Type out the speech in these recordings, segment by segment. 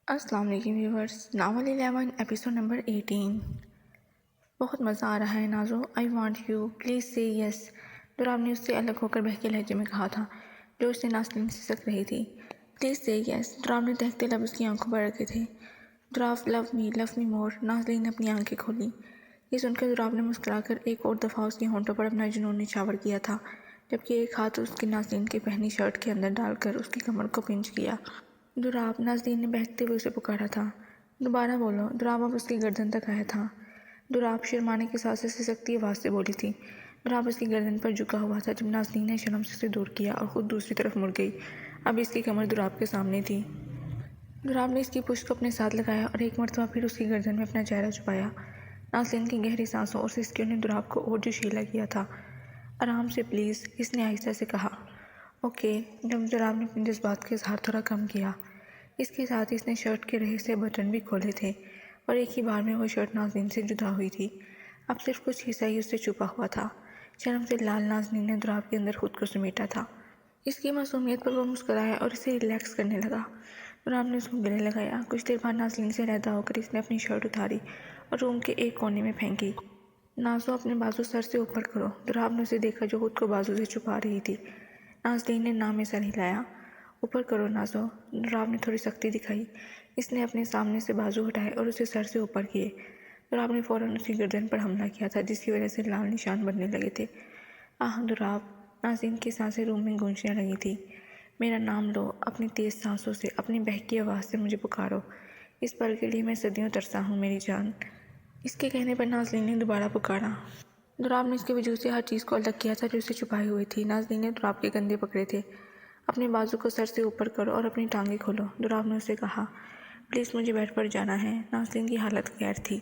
السلام علیکم viewers, novel 11 episode number 18۔ بہت مزہ آ رہا ہے Nazo, I want you, please سے یس۔ دوراب نے اس سے الگ ہو کر بہکے لہجے میں کہا تھا جو اس سے ناسلین سسک رہی تھی۔ پلیز سے یس۔ دوراب نے دہتے لب اس کی آنکھوں پر رکھے تھے۔ دوراب لو می مور۔ نازلین نے اپنی آنکھیں کھولی۔ یہ سن کر دوراب نے مسکرا کر ایک اور دفعہ اس کے ہونٹوں پر اپنا جنون نچھاور کیا تھا، جبکہ ایک ہاتھ اس کے نازلین کی پہنی شرٹ کے اندر ڈال کر اس کی کمر کو پنچ کیا۔ دوراب، نازلین نے بہکتے ہوئے اسے پکارا تھا۔ دوبارہ بولو۔ دوراب اب اس کی گردن تک آیا تھا۔ دوراب شرمانے کے ساتھ سسکتی آواز سے بولی تھی۔ دوراب اس کی گردن پر جھکا ہوا تھا جب نازلین نے شرم سے اسے دور کیا اور خود دوسری طرف مڑ گئی۔ اب اس کی کمر دوراب کے سامنے تھی۔ دوراب نے اس کی پشت کو اپنے ساتھ لگایا اور ایک مرتبہ پھر اس کی گردن میں اپنا چہرہ چھپایا۔ نازلین کی گہری سانسوں اور سسکیوں نے دوراب کو اور جوشیلا کیا تھا۔ آرام سے پلیز، اس نے آہستہ سے کہا۔ اوکے۔ جب دوراب نے اپنے جذبات کا اظہار تھوڑا کم کیا، اس کے ساتھ اس نے شرٹ کے رہے سے بٹن بھی کھولے تھے اور ایک ہی بار میں وہ شرٹ نازلین سے جدا ہوئی تھی۔ اب صرف کچھ حصہ ہی اس سے چھپا ہوا تھا۔ شرم سے لال نازلین نے دوراب کے اندر خود کو سمیٹا تھا۔ اس کی معصومیت پر وہ مسکرایا اور اسے ریلیکس کرنے لگا۔ دوراب نے اس کو گلے لگایا۔ کچھ دیر بعد نازلین سے علیحدہ ہو کر اس نے اپنی شرٹ اتاری اور روم کے ایک کونے میں پھینکی۔ نازو، اپنے بازو سر سے اوپر کرو۔ دوراب نے اسے دیکھا جو خود کو بازو سے چھپا رہی تھی۔ نازلین نے نام میں سر ہلایا۔ اوپر کرو نازو۔ دوراب نے تھوڑی سختی دکھائی۔ اس نے اپنے سامنے سے بازو ہٹائے اور اسے سر سے اوپر کیے۔ دوراب نے فوراً اس کی گردن پر حملہ کیا تھا جس کی وجہ سے لال نشان بننے لگے تھے۔ آہ دوراب، نازلین کی سانسیں روم میں گونجنے لگی تھی۔ میرا نام لو، اپنی تیز سانسوں سے، اپنی بہکی آواز سے مجھے پکارو۔ اس پل کے لیے میں صدیوں ترسا ہوں میری جان۔ اس کے کہنے پر نازلین نے دوبارہ پکارا۔ دوراب نے اس کے وجود سے ہر چیز کو الگ کیا تھا جو اسے چھپائی ہوئی تھی۔ نازلین نے دوراب کے کندھے پکڑے تھے۔ اپنے بازو کو سر سے اوپر کرو اور اپنی ٹانگیں کھولو، دوراب نے اسے کہا۔ پلیز مجھے بیڈ پر جانا ہے۔ نازلین کی حالت غیر تھی۔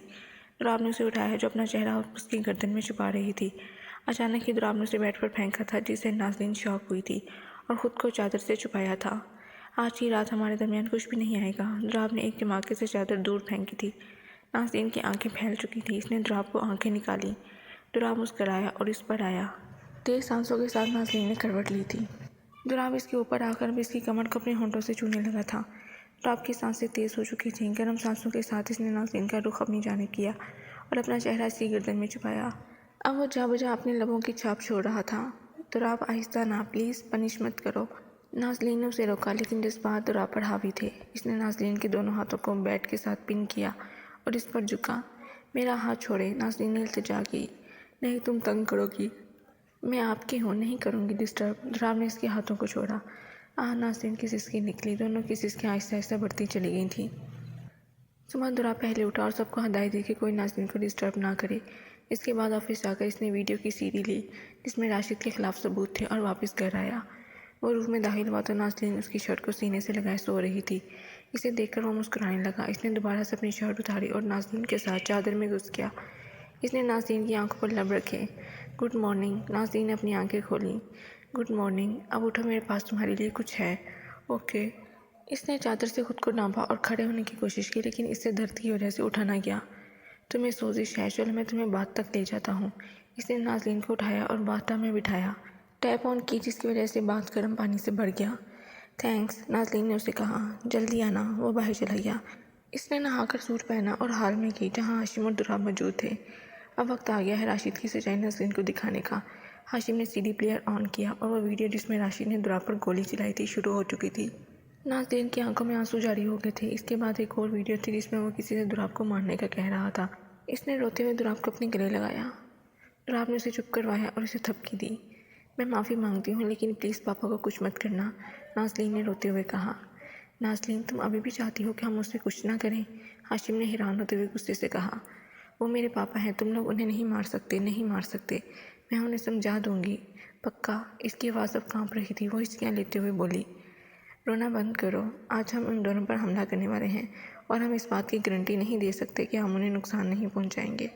دوراب نے اسے اٹھایا جو اپنا چہرہ اس کی گردن میں چھپا رہی تھی۔ اچانک ہی دوراب نے اسے بیڈ پر پھینکا تھا جس سے نازلین شاک ہوئی تھی اور خود کو چادر سے چھپایا تھا۔ آج کی رات ہمارے درمیان کچھ بھی نہیں آئے گا۔ دوراب نے ایک دھماکے سے چادر دور پھینکی تھی۔ نازلین کی آنکھیں پھیل چکی تھیں۔ اس نے دوراب کو آنکھیں نکالی۔ دوراب مسکرایا اور اس پر آیا۔ تیز سانسوں کے ساتھ نازلین نے کروٹ لی تھی۔ دوراب اس کے اوپر آ کر اب اس کی کمر کو اپنے ہونٹوں سے چھونے لگا تھا۔ دوراب کی سانسیں تیز ہو چکی تھیں۔ گرم سانسوں کے ساتھ اس نے نازلین کا رخ اپنی جانب کیا اور اپنا چہرہ اس کی گردن میں چھپایا۔ اب وہ جا بجا اپنے لبوں کی چھاپ چھوڑ رہا تھا۔ دوراب آہستہ نہ، پلیز، پنش مت کرو۔ نازلین نے اسے روکا لیکن جذبات دوراب پر حاوی تھے۔ اس نے نازلین کے دونوں ہاتھوں کو بیڈ کے ساتھ پن کیا اور اس پر جھکا۔ میرا ہاتھ چھوڑے، نازلین نے التجا کی۔ نہیں، تم تنگ کرو گی۔ میں آپ کی ہوں، نہیں کروں گی ڈسٹرب۔ دوراب نے اس کے ہاتھوں کو چھوڑا۔ آہ، نازلین کی سسکی نکلی۔ دونوں کی سسکیاں آہستہ آہستہ بڑھتی چلی گئی تھیں۔ صبح دوراب پہلے اٹھا اور سب کو ہدایت دی کہ کوئی نازلین کو ڈسٹرب نہ کرے۔ اس کے بعد آفس جا کر اس نے ویڈیو کی CD لی جس میں راشد کے خلاف ثبوت تھے اور واپس گھر آیا۔ وہ روم میں داخل ہوا تو نازلین اس کی شرٹ کو سینے سے لگائے سو رہی تھی۔ اسے دیکھ کر وہ مسکرانے لگا۔ اس نے دوبارہ سے اپنی شرٹ اتاری اور نازلین کے ساتھ چادر میں گھس گیا۔ اس نے نازلین کی آنکھوں پر لب رکھے۔ Good morning. نازلین نے اپنی آنکھیں کھولیں۔ Good morning. اب اٹھو، میرے پاس تمہارے لیے کچھ ہے۔ اوکے۔ اس نے چادر سے خود کو ڈھانپا اور کھڑے ہونے کی کوشش کی لیکن اس سے درد کی وجہ سے اٹھا نہ گیا۔ تمہیں سوزش ہے، چلو میں تمہیں باتھ تک لے جاتا ہوں۔ اس نے نازلین کو اٹھایا اور باتھ ٹب میں بٹھایا۔ ٹیپ آن کی جس کی وجہ سے باتھ گرم پانی سے بھر گیا۔ تھینکس، نازلین نے اسے کہا۔ جلدی آنا۔ وہ باہر چلا گیا۔ اس نے نہا کر سوٹ پہنا اور ہال میں گئی جہاں ہاشم اور دوراب موجود تھے۔ اب وقت آ گیا ہے راشد کی سچائی نازلین کو دکھانے کا۔ ہاشم نے CD پلیئر آن کیا اور وہ ویڈیو جس میں راشد نے دوراب پر گولی چلائی تھی شروع ہو چکی تھی۔ نازلین کی آنکھوں میں آنسو جاری ہو گئے تھے۔ اس کے بعد ایک اور ویڈیو تھی جس میں وہ کسی سے دوراب کو مارنے کا کہہ رہا تھا۔ اس نے روتے ہوئے دوراب کو اپنے گلے لگایا۔ دوراب نے اسے چپ کروایا اور اسے تھپکی دی۔ میں معافی مانگتی ہوں لیکن پلیز پاپا کو کچھ مت کرنا، نازلین نے روتے ہوئے کہا۔ نازلین، تم ابھی بھی چاہتی ہو کہ ہم اس سے کچھ نہ کریں؟ ہاشم نے حیران ہوتے ہوئے غصے سے کہا۔ وہ میرے پاپا ہیں، تم لوگ انہیں نہیں مار سکتے، نہیں مار سکتے۔ میں انہیں سمجھا دوں گی، پکا؟ اس کی آواز اب کانپ رہی تھی۔ وہ ہچکیاں لیتے ہوئے بولی۔ رونا بند کرو۔ آج ہم ان دونوں پر حملہ کرنے والے ہیں اور ہم اس بات کی گارنٹی نہیں دے سکتے کہ ہم انہیں نقصان نہیں پہنچائیں گے،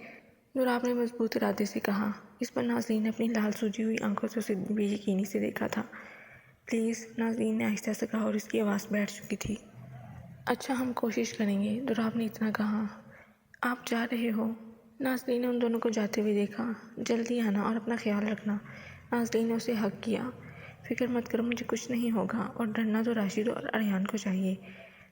دوراب نے مضبوط ارادے سے کہا۔ اس پر نازلین نے اپنی لال سوجی ہوئی آنکھوں سے اسے بے یقینی سے دیکھا تھا۔ پلیز، نازلین نے آہستہ سے کہا اور اس کی آواز بیٹھ چکی تھی۔ اچھا، ہم کوشش کریں گے، دوراب نے اتنا کہا۔ آپ جا رہے ہو؟ نازلین نے ان دونوں کو جاتے ہوئے دیکھا۔ جلدی آنا اور اپنا خیال رکھنا، نازلین نے اسے حق کیا۔ فکر مت کرو، مجھے کچھ نہیں ہوگا اور ڈرنا تو راشد اور اریان کو چاہیے،